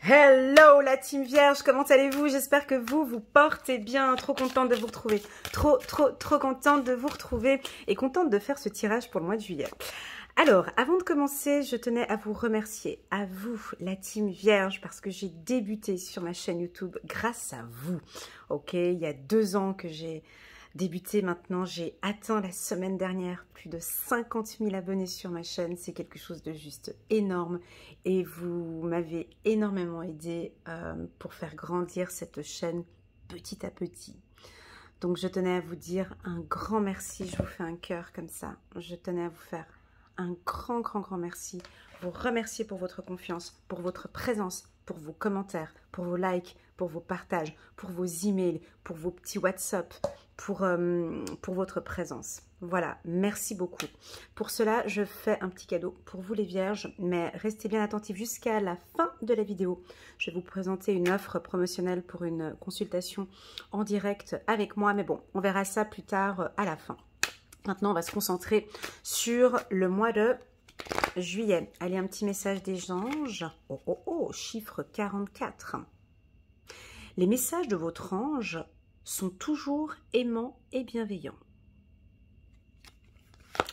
Hello la team Vierge, comment allez-vous? J'espère que vous portez bien. Trop contente de vous retrouver. Trop contente de vous retrouver et contente de faire ce tirage pour le mois de juillet. Alors, avant de commencer, je tenais à vous remercier, à vous, la team Vierge, parce que j'ai débuté sur ma chaîne YouTube grâce à vous. Ok, il y a 2 ans que j'ai débuté. Maintenant, j'ai atteint la semaine dernière plus de 50 000 abonnés sur ma chaîne. C'est quelque chose de juste énorme et vous m'avez énormément aidé pour faire grandir cette chaîne petit à petit. Donc, je tenais à vous dire un grand merci. Je vous fais un cœur comme ça. Je tenais à vous faire un grand merci. Vous remercier pour votre confiance, pour votre présence, pour vos commentaires, pour vos likes, pour vos partages, pour vos emails, pour vos petits WhatsApp, pour votre présence. Voilà, merci beaucoup. Pour cela, je fais un petit cadeau pour vous les vierges, mais restez bien attentifs jusqu'à la fin de la vidéo. Je vais vous présenter une offre promotionnelle pour une consultation en direct avec moi, mais bon, on verra ça plus tard à la fin. Maintenant, on va se concentrer sur le mois de juillet. Allez, un petit message des anges. Chiffre 44. Les messages de votre ange sont toujours aimants et bienveillants.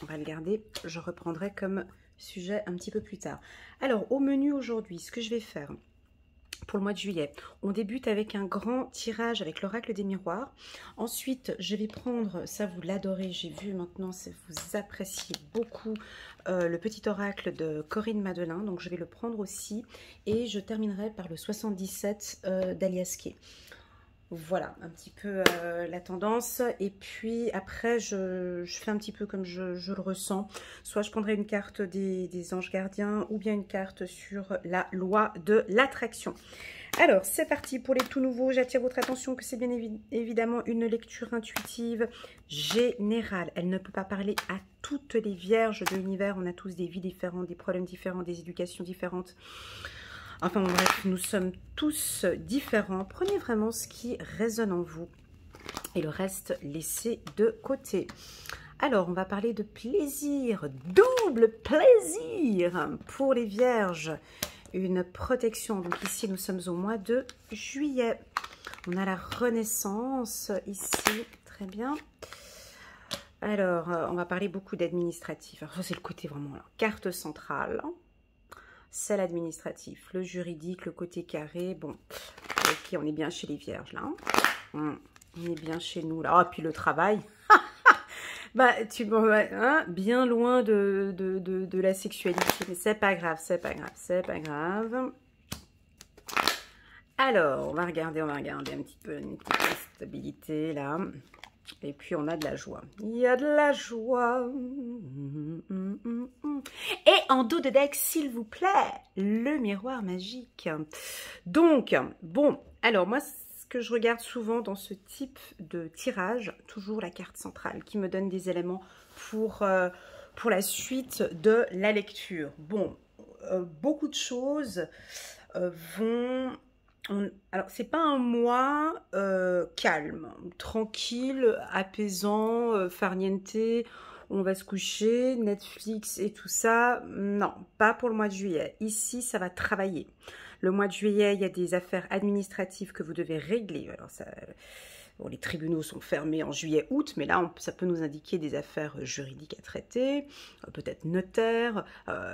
On va le garder, je reprendrai comme sujet un petit peu plus tard. Alors, au menu aujourd'hui, ce que je vais faire pour le mois de juillet, on débute avec un grand tirage avec l'oracle des miroirs. Ensuite, je vais prendre, ça vous l'adorez, j'ai vu maintenant, vous appréciez beaucoup le petit oracle de Corinne Madelin, donc je vais le prendre aussi. Et je terminerai par le 77 d'Alias Kay. Voilà, un petit peu la tendance. Et puis après, je fais un petit peu comme je le ressens. Soit je prendrai une carte des anges gardiens ou bien une carte sur la loi de l'attraction. Alors, c'est parti pour les tout nouveaux. J'attire votre attention que c'est bien évidemment une lecture intuitive générale. Elle ne peut pas parler à toutes les vierges de l'univers. On a tous des vies différentes, des problèmes différents, des éducations différentes. Enfin bref, nous sommes tous différents. Prenez vraiment ce qui résonne en vous et le reste, laissez de côté. Alors, on va parler de plaisir, double plaisir pour les vierges. Une protection. Donc ici, nous sommes au mois de juillet. On a la renaissance ici. Très bien. Alors, on va parler beaucoup d'administratif. Alors ça, c'est le côté vraiment, alors, carte centrale. C'est l'administratif, le juridique, le côté carré. Bon, ok, on est bien chez les vierges là. On est bien chez nous là. Oh, puis le travail. Bah, bien loin de la sexualité. Mais c'est pas grave, c'est pas grave, c'est pas grave. Alors, on va regarder un petit peu une petite stabilité là. Et puis, on a de la joie. Il y a de la joie. Et en dos de deck, s'il vous plaît, le miroir magique. Donc, bon, alors moi, ce que je regarde souvent dans ce type de tirage, toujours la carte centrale qui me donne des éléments pour la suite de la lecture. Bon, beaucoup de choses vont... Alors, c'est pas un mois calme, tranquille, apaisant, farniente, on va se coucher, Netflix et tout ça. Non, pas pour le mois de juillet. Ici, ça va travailler. Le mois de juillet, il y a des affaires administratives que vous devez régler. Alors, ça... Bon, les tribunaux sont fermés en juillet-août, mais là, ça peut nous indiquer des affaires juridiques à traiter, peut-être notaire,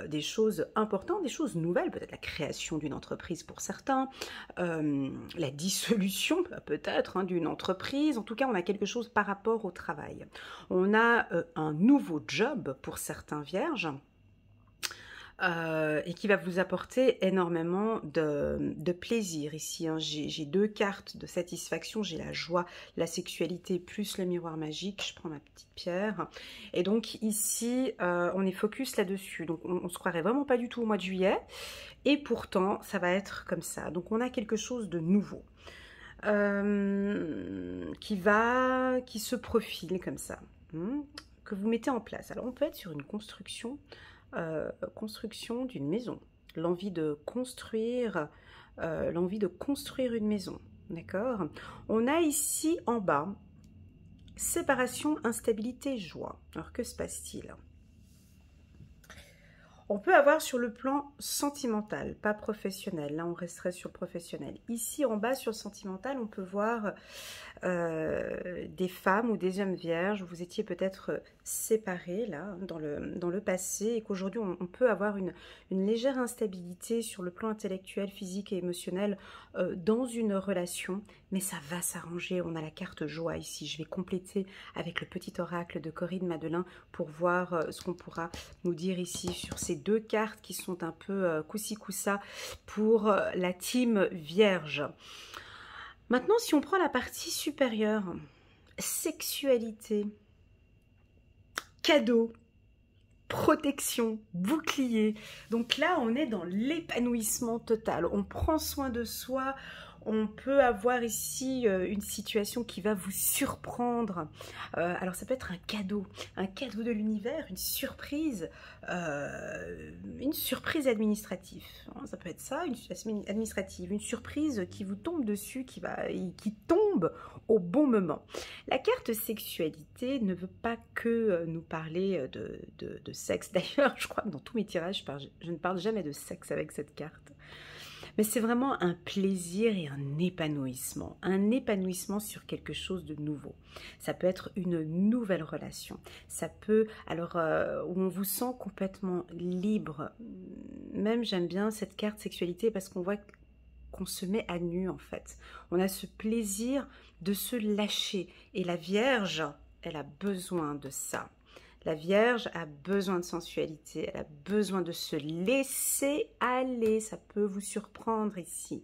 des choses importantes, des choses nouvelles, peut-être la création d'une entreprise pour certains, la dissolution peut-être d'une entreprise. En tout cas, on a quelque chose par rapport au travail. On a un nouveau job pour certains vierges. Et qui va vous apporter énormément de plaisir ici. Hein. J'ai 2 cartes de satisfaction, j'ai la joie, la sexualité plus le miroir magique. Je prends ma petite pierre. Et donc ici, on est focus là-dessus. Donc on se croirait vraiment pas du tout au mois de juillet. Et pourtant, ça va être comme ça. Donc on a quelque chose de nouveau qui se profile comme ça, que vous mettez en place. Alors on peut être sur une construction d'une maison, l'envie de construire une maison, d'accord. On a ici en bas séparation, instabilité, joie. Alors que se passe-t-il? On peut avoir sur le plan sentimental, pas professionnel. Là, on resterait sur le professionnel. Ici, en bas, sur le sentimental, on peut voir des femmes ou des hommes vierges. Vous étiez peut-être séparés, là, dans le passé, et qu'aujourd'hui, on peut avoir une légère instabilité sur le plan intellectuel, physique et émotionnel dans une relation. Mais ça va s'arranger. On a la carte joie ici. Je vais compléter avec le petit oracle de Corinne Madelin pour voir ce qu'on pourra nous dire ici sur ces deux cartes qui sont un peu coussi-coussa pour la team vierge. Maintenant, si on prend la partie supérieure, sexualité, cadeau, protection, bouclier. Donc là, on est dans l'épanouissement total. On prend soin de soi. On peut avoir ici une situation qui va vous surprendre. Alors ça peut être un cadeau de l'univers, une surprise administrative. Ça peut être ça, une administrative, une surprise qui vous tombe dessus, qui tombe au bon moment. La carte sexualité ne veut pas que nous parler de sexe. D'ailleurs, je crois que dans tous mes tirages, je ne parle jamais de sexe avec cette carte. Mais c'est vraiment un plaisir et un épanouissement sur quelque chose de nouveau. Ça peut être une nouvelle relation. Ça peut, alors, où on vous sent complètement libre. Même, j'aime bien cette carte sexualité parce qu'on voit qu'on se met à nu, en fait. On a ce plaisir de se lâcher. Et la Vierge, elle a besoin de ça. La Vierge a besoin de sensualité, elle a besoin de se laisser aller. Ça peut vous surprendre ici.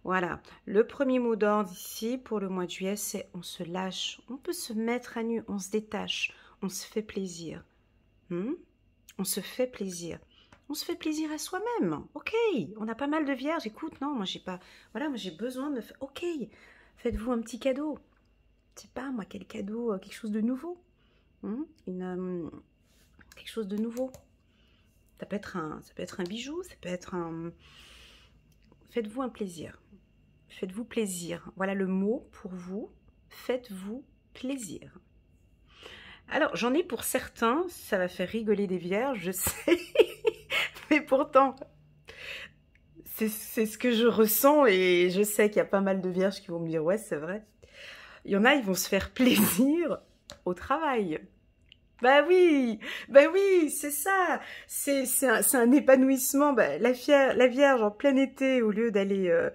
Voilà, le premier mot d'ordre ici pour le mois de juillet, c'est on se lâche. On peut se mettre à nu, on se détache, on se fait plaisir. On se fait plaisir. On se fait plaisir à soi-même. Ok, on a pas mal de vierges. Écoute, non, moi j'ai pas... Voilà, moi j'ai besoin de me faire... Ok, faites-vous un petit cadeau. Je sais pas, moi, quel cadeau, quelque chose de nouveau. Quelque chose de nouveau. Ça peut être un bijou, ça peut être un... Faites-vous un plaisir. Faites-vous plaisir. Voilà le mot pour vous. Faites-vous plaisir. Alors, j'en ai pour certains, ça va faire rigoler des vierges, je sais. Mais pourtant, c'est ce que je ressens et je sais qu'il y a pas mal de vierges qui vont me dire « Ouais, c'est vrai ». Il y en a, ils vont se faire plaisir au travail. Bah oui, c'est ça. C'est un épanouissement. La Vierge en plein été, au lieu d'aller...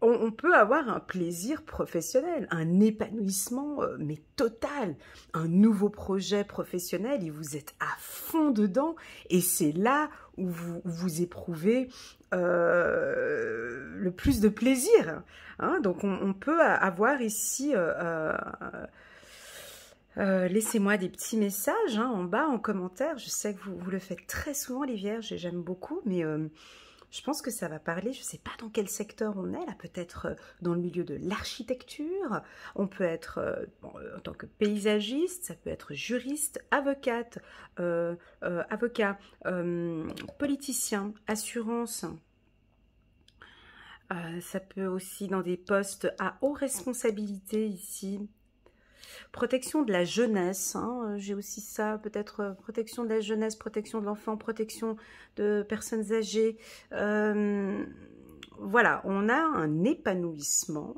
on peut avoir un plaisir professionnel, un épanouissement, mais total. Un nouveau projet professionnel, et vous êtes à fond dedans. Et c'est là où vous éprouvez le plus de plaisir. Donc on peut avoir ici... laissez-moi des petits messages en bas, en commentaire. Je sais que vous le faites très souvent, les vierges, et j'aime beaucoup, mais je pense que ça va parler, je ne sais pas dans quel secteur on est, là, peut-être dans le milieu de l'architecture, on peut être en tant que paysagiste, ça peut être juriste, avocate, avocat, politicien, assurance. Ça peut aussi dans des postes à haute responsabilité ici. Protection de la jeunesse, j'ai aussi ça, peut-être protection de la jeunesse, protection de l'enfant, protection de personnes âgées. Voilà, on a un épanouissement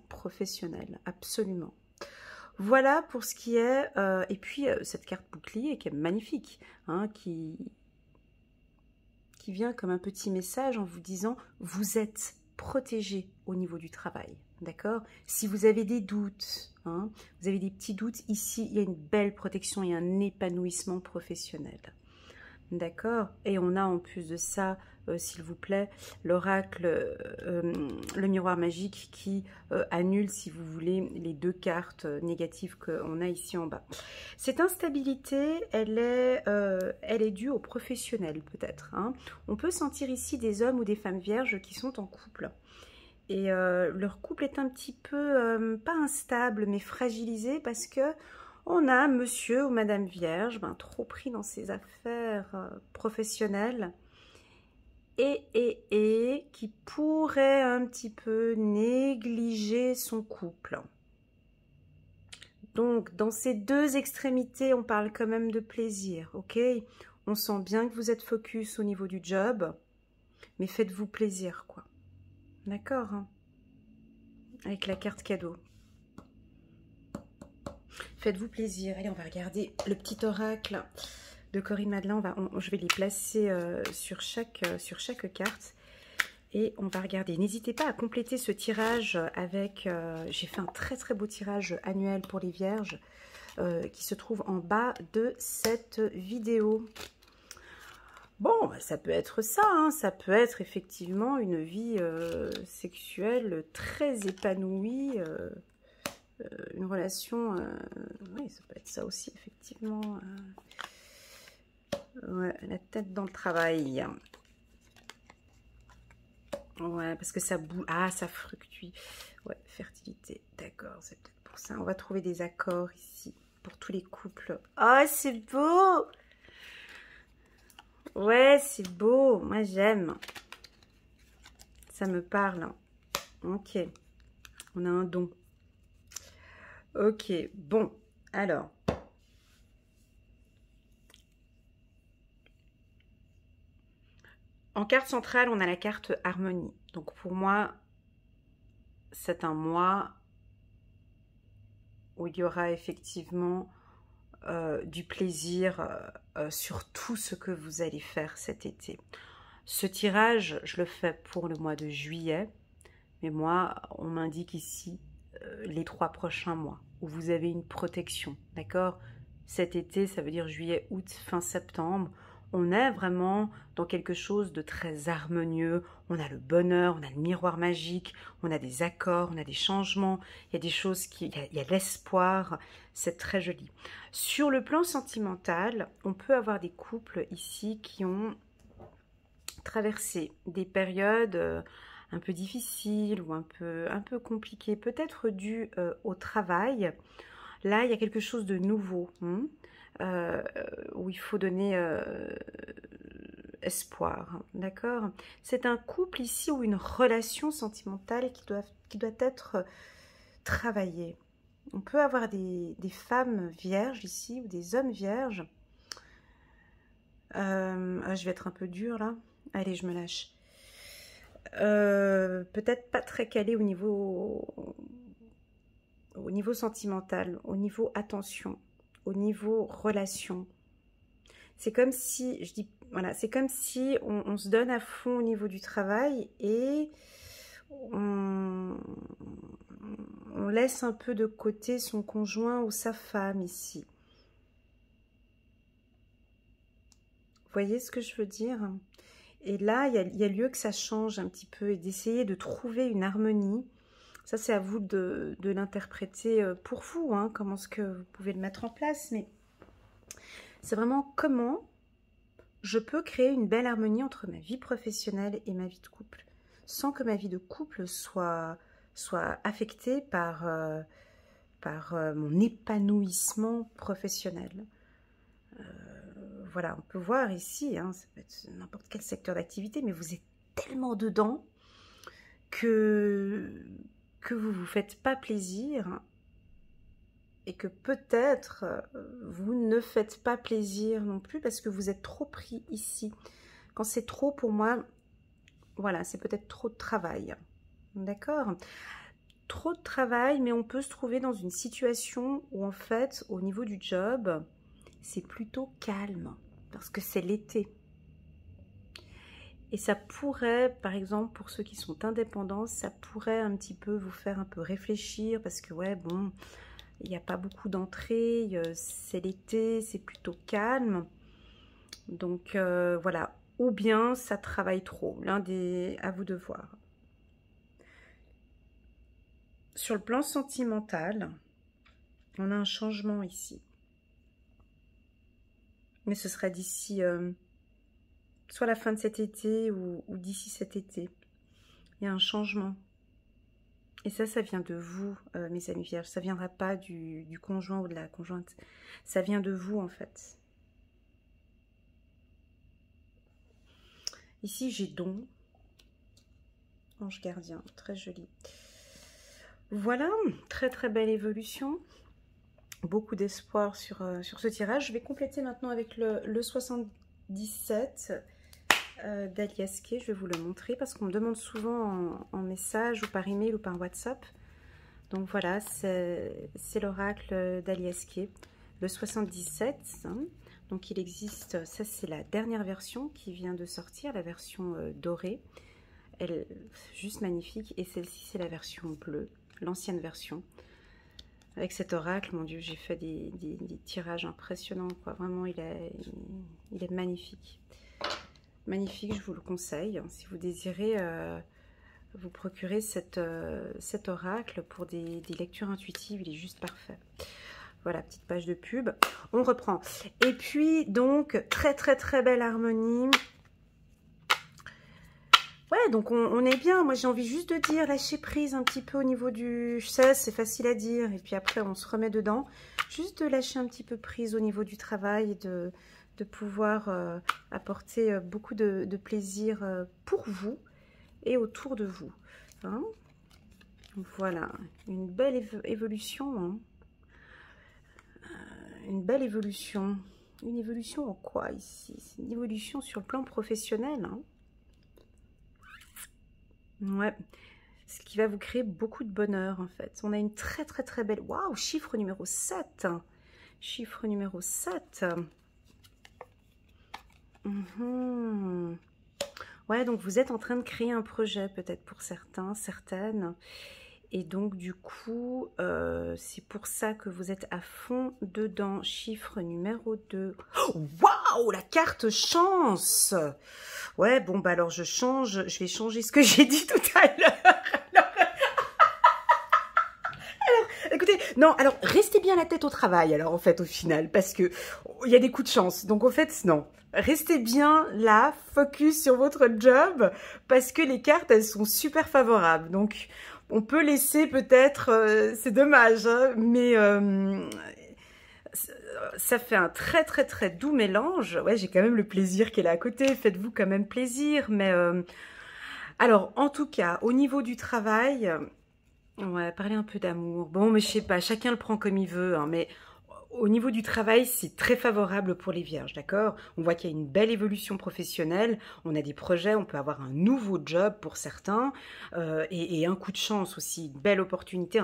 professionnel, absolument. Voilà pour ce qui est, et puis cette carte bouclier qui est magnifique, qui vient comme un petit message en vous disant « Vous êtes protégé au niveau du travail ». D'accord? Si vous avez des doutes, vous avez des petits doutes, ici, il y a une belle protection et un épanouissement professionnel. D'accord? Et on a en plus de ça, s'il vous plaît, l'oracle, le miroir magique qui annule, si vous voulez, les deux cartes négatives qu'on a ici en bas. Cette instabilité, elle est due au professionnel, peut-être. On peut sentir ici des hommes ou des femmes vierges qui sont en couple. Et leur couple est un petit peu, pas instable, mais fragilisé parce que on a monsieur ou madame vierge, trop pris dans ses affaires professionnelles et qui pourrait un petit peu négliger son couple. Donc, dans ces deux extrémités, on parle quand même de plaisir, ok? On sent bien que vous êtes focus au niveau du job, mais faites-vous plaisir, quoi. D'accord, hein? Avec la carte cadeau. Faites-vous plaisir. Allez, on va regarder le petit oracle de Corinne Madelin. Je vais les placer sur chaque carte. Et on va regarder. N'hésitez pas à compléter ce tirage avec... j'ai fait un très très beau tirage annuel pour les vierges qui se trouve en bas de cette vidéo. Bon, ça peut être ça, hein, ça peut être effectivement une vie sexuelle très épanouie, une relation, oui, ça peut être ça aussi, effectivement. Ouais, la tête dans le travail. Ouais, parce que ça bouge, ah, ça fructue. Ouais, fertilité, d'accord, c'est peut-être pour ça. On va trouver des accords ici, pour tous les couples. Oh, c'est beau! Ouais, c'est beau. Moi, j'aime. Ça me parle. Ok. On a un don. Ok. Bon. Alors. En carte centrale, on a la carte harmonie. Donc, pour moi, c'est un mois où il y aura effectivement du plaisir sur tout ce que vous allez faire cet été. Ce tirage, je le fais pour le mois de juillet, mais moi, on m'indique ici les 3 prochains mois où vous avez une protection, d'accord? Cet été, ça veut dire juillet, août, fin septembre. On est vraiment dans quelque chose de très harmonieux. On a le bonheur, on a le miroir magique, on a des accords, on a des changements. Il y a des choses il y a l'espoir. C'est très joli. Sur le plan sentimental, on peut avoir des couples ici qui ont traversé des périodes un peu difficiles ou un peu compliquées, peut-être dues au travail. Là, il y a quelque chose de nouveau, où il faut donner espoir, d'accord? C'est un couple ici ou une relation sentimentale qui doit être travaillée. On peut avoir des femmes vierges ici ou des hommes vierges. Je vais être un peu dure là. Allez, je me lâche. Peut-être pas très calé au niveau sentimental, au niveau attention, au niveau relation. C'est comme si, je dis, voilà, c'est comme si on se donne à fond au niveau du travail et on laisse un peu de côté son conjoint ou sa femme ici. Vous voyez ce que je veux dire? Et là, il y a lieu que ça change un petit peu et d'essayer de trouver une harmonie. Ça, c'est à vous de l'interpréter pour vous, hein, comment est-ce que vous pouvez le mettre en place. Mais c'est vraiment comment je peux créer une belle harmonie entre ma vie professionnelle et ma vie de couple, sans que ma vie de couple soit affectée par mon épanouissement professionnel. Voilà, on peut voir ici, hein, ça peut être n'importe quel secteur d'activité, mais vous êtes tellement dedans que vous ne vous faites pas plaisir et que peut-être vous ne faites pas plaisir non plus parce que vous êtes trop pris ici. Quand c'est trop, pour moi, voilà, c'est peut-être trop de travail. D'accord? Trop de travail, mais on peut se trouver dans une situation où en fait, au niveau du job, c'est plutôt calme parce que c'est l'été. Et ça pourrait, par exemple, pour ceux qui sont indépendants, ça pourrait un petit peu vous faire un peu réfléchir parce que, ouais, bon, il n'y a pas beaucoup d'entrées, c'est l'été, c'est plutôt calme. Donc, voilà. Ou bien, ça travaille trop. L'un des... à vous de voir. Sur le plan sentimental, on a un changement ici. Mais ce sera d'ici... soit la fin de cet été ou d'ici cet été. Il y a un changement. Et ça vient de vous, mes amis vierges. Ça ne viendra pas du conjoint ou de la conjointe. Ça vient de vous, en fait. Ici, j'ai don. Ange gardien, très joli. Voilà, très très belle évolution. beaucoup d'espoir sur ce tirage. Je vais compléter maintenant avec le 77 d'Aliaské. Je vais vous le montrer parce qu'on me demande souvent en message ou par email ou par WhatsApp. Donc voilà, c'est l'oracle d'Aliaské, le 77. Hein. Donc il existe, ça c'est la dernière version qui vient de sortir, la version dorée. Elle est juste magnifique. Et celle-ci c'est la version bleue, l'ancienne version. Avec cet oracle, mon Dieu, j'ai fait des tirages impressionnants, quoi. Vraiment, il est magnifique. Magnifique, je vous le conseille. Si vous désirez vous procurer cet oracle pour des lectures intuitives, il est juste parfait. Voilà, petite page de pub. On reprend. Et puis, donc, très belle harmonie. Ouais, donc on est bien. Moi, j'ai envie juste de dire, lâcher prise un petit peu au niveau du... Je sais, c'est facile à dire. Et puis après, on se remet dedans. Juste de lâcher un petit peu prise au niveau du travail et de pouvoir apporter beaucoup de plaisir pour vous et autour de vous. Hein? Voilà, une belle évolution. Hein? Une belle évolution. Une évolution en quoi ici? C'est une évolution sur le plan professionnel. Hein? Ouais, ce qui va vous créer beaucoup de bonheur en fait. On a une très belle... Waouh, chiffre numéro 7. Chiffre numéro 7. Ouais, donc vous êtes en train de créer un projet peut-être pour certains, certaines. Et donc du coup, c'est pour ça que vous êtes à fond dedans. Chiffre numéro 2. Waouh, la carte chance. Ouais, bon, bah alors je vais changer ce que j'ai dit tout à l'heure. Alors, écoutez, non, alors restez bien la tête au travail, alors en fait, au final, parce que il y a des coups de chance. Donc en fait, non. Restez bien là, focus sur votre job, parce que les cartes, elles sont super favorables. Donc, on peut laisser peut-être, c'est dommage, hein, mais ça fait un très doux mélange. Ouais, j'ai quand même le plaisir qui est là à côté. Faites-vous quand même plaisir. Mais alors, en tout cas, au niveau du travail, ouais, parler un peu d'amour. Bon, mais je sais pas, chacun le prend comme il veut, hein, mais au niveau du travail, c'est très favorable pour les vierges, d'accord? On voit qu'il y a une belle évolution professionnelle, on a des projets, on peut avoir un nouveau job pour certains, et un coup de chance aussi, une belle opportunité.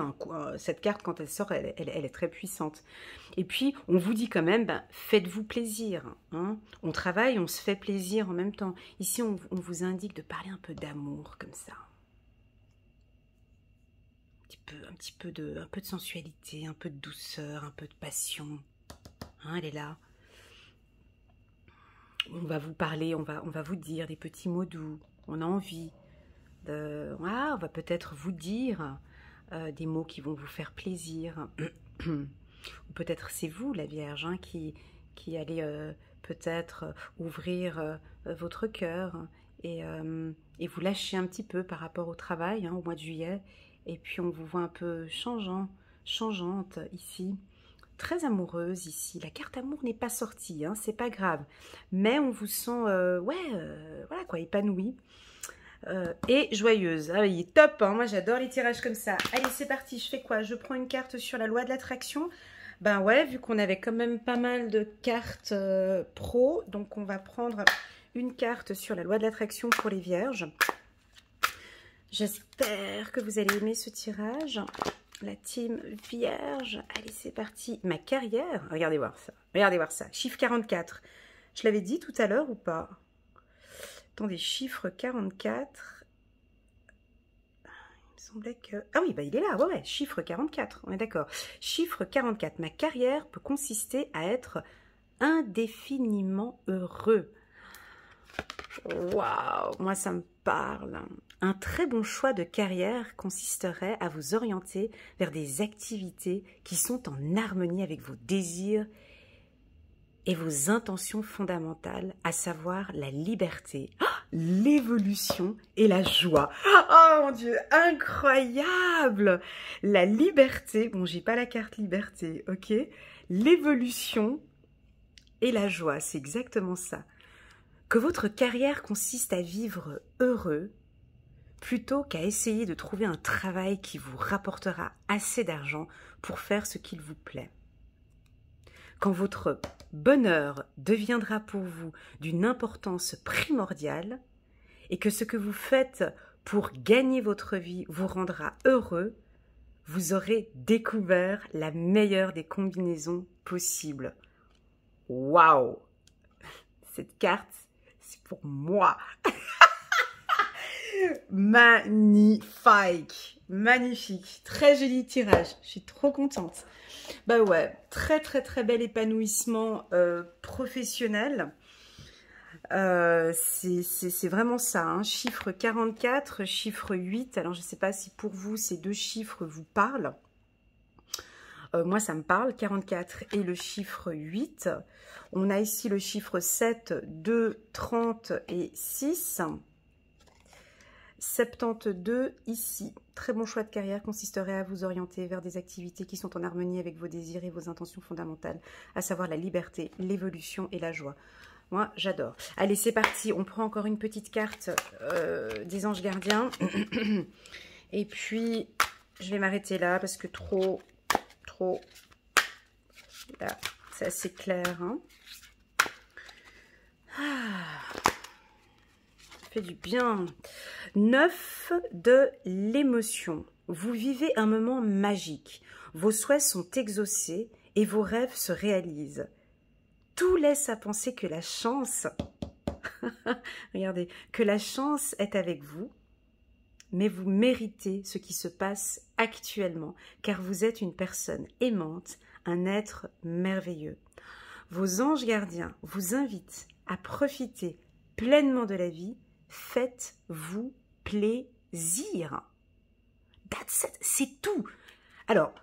Cette carte, quand elle sort, elle est très puissante. Et puis, on vous dit quand même, ben, faites-vous plaisir. Hein? On travaille, on se fait plaisir en même temps. Ici, on vous indique de parler un peu d'amour, comme ça. Un peu de sensualité, un peu de douceur, un peu de passion. Hein, elle est là. On va vous parler, on va vous dire des petits mots doux. On a envie de... Ah, on va peut-être vous dire des mots qui vont vous faire plaisir. Ou peut-être c'est vous, la Vierge, hein, qui allez peut-être ouvrir votre cœur et vous lâcher un petit peu par rapport au travail, hein, au mois de juillet. Et puis on vous voit un peu changeante ici. Très amoureuse ici. La carte amour n'est pas sortie, hein, c'est pas grave. Mais on vous sent, voilà quoi, épanouie et joyeuse. Ah, il est top, hein, moi j'adore les tirages comme ça. Allez, c'est parti, je fais quoi? Je prends une carte sur la loi de l'attraction. Ben ouais, vu qu'on avait quand même pas mal de cartes pro, donc on va prendre une carte sur la loi de l'attraction pour les vierges. J'espère que vous allez aimer ce tirage. La team vierge. Allez, c'est parti. Ma carrière. Regardez voir ça. Regardez voir ça. Chiffre 44. Je l'avais dit tout à l'heure ou pas? Attendez, chiffre 44. Il me semblait que... Ah oui, bah il est là. Ouais, ouais. Chiffre 44. On est d'accord. Chiffre 44. Ma carrière peut consister à être indéfiniment heureux. Waouh, moi ça me parle. Un très bon choix de carrière consisterait à vous orienter vers des activités qui sont en harmonie avec vos désirs et vos intentions fondamentales, à savoir la liberté, l'évolution et la joie. Oh mon Dieu, incroyable! La liberté, bon j'ai pas la carte liberté, ok? L'évolution et la joie, c'est exactement ça. Que votre carrière consiste à vivre heureux, plutôt qu'à essayer de trouver un travail qui vous rapportera assez d'argent pour faire ce qu'il vous plaît. quand votre bonheur deviendra pour vous d'une importance primordiale et que ce que vous faites pour gagner votre vie vous rendra heureux, vous aurez découvert la meilleure des combinaisons possibles. Waouh! Cette carte, c'est pour moi. Magnifique, magnifique, très joli tirage, je suis trop contente. Bah ouais, très bel épanouissement professionnel. C'est vraiment ça, hein. Chiffre 44, chiffre 8, alors je ne sais pas si pour vous ces deux chiffres vous parlent. Moi ça me parle, 44 et le chiffre 8. On a ici le chiffre 7, 2, 30 et 6. 72 ici. Très bon choix de carrière consisterait à vous orienter vers des activités qui sont en harmonie avec vos désirs et vos intentions fondamentales, à savoir la liberté, l'évolution et la joie. Moi, j'adore. Allez, c'est parti. On prend encore une petite carte des anges gardiens. Et puis, je vais m'arrêter là parce que trop... Là, c'est assez clair. Hein. Fait du bien. 9 de l'émotion. Vous vivez un moment magique. Vos souhaits sont exaucés et vos rêves se réalisent. Tout laisse à penser que la chance, regardez, que la chance est avec vous, mais vous méritez ce qui se passe actuellement, car vous êtes une personne aimante, un être merveilleux. Vos anges gardiens vous invitent à profiter pleinement de la vie. Faites-vous plaisir. That's it, c'est tout. Alors,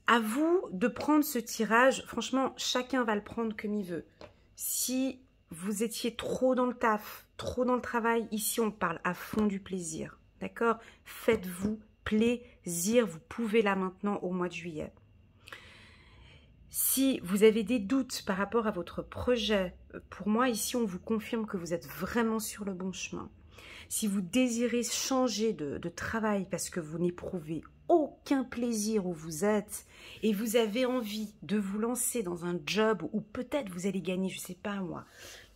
à vous de prendre ce tirage. Franchement, chacun va le prendre comme il veut. Si vous étiez trop dans le taf, trop dans le travail, ici on parle à fond du plaisir. D'accord? Faites-vous plaisir. Vous pouvez là maintenant au mois de juillet. Si vous avez des doutes par rapport à votre projet, pour moi ici on vous confirme que vous êtes vraiment sur le bon chemin. Si vous désirez changer de travail parce que vous n'éprouvez aucun plaisir où vous êtes et vous avez envie de vous lancer dans un job où peut-être vous allez gagner, je ne sais pas moi,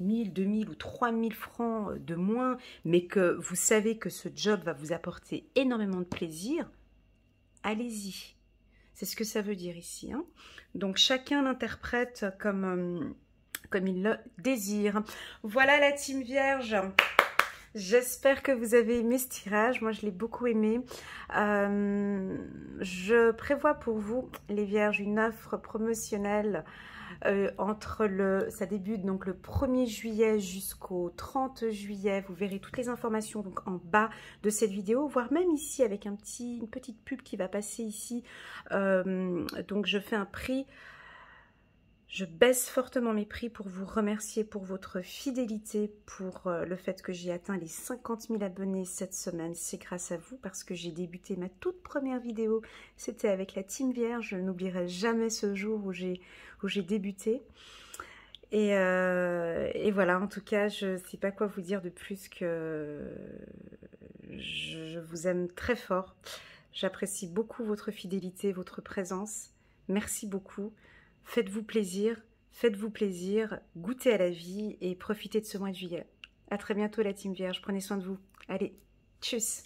1000, 2000 ou 3000 francs de moins, mais que vous savez que ce job va vous apporter énormément de plaisir, allez-y. C'est ce que ça veut dire ici. Hein. Donc, chacun l'interprète comme il le désire. Voilà la team Vierge. J'espère que vous avez aimé ce tirage. Moi, je l'ai beaucoup aimé. Je prévois pour vous, les Vierges, une offre promotionnelle ça débute donc le 1er juillet jusqu'au 30 juillet. Vous verrez toutes les informations donc en bas de cette vidéo, voire même ici avec une petite pub qui va passer ici. Donc je fais un prix, je baisse fortement mes prix pour vous remercier pour votre fidélité, pour le fait que j'ai atteint les 50 000 abonnés cette semaine. C'est grâce à vous parce que j'ai débuté ma toute première vidéo, c'était avec la team Vierge. Je n'oublierai jamais ce jour où j'ai débuté. Et voilà, en tout cas, je ne sais pas quoi vous dire de plus que je vous aime très fort. J'apprécie beaucoup votre fidélité, votre présence. Merci beaucoup. Faites-vous plaisir, goûtez à la vie et profitez de ce mois de juillet. À très bientôt la team Vierge, prenez soin de vous. Allez, tchuss!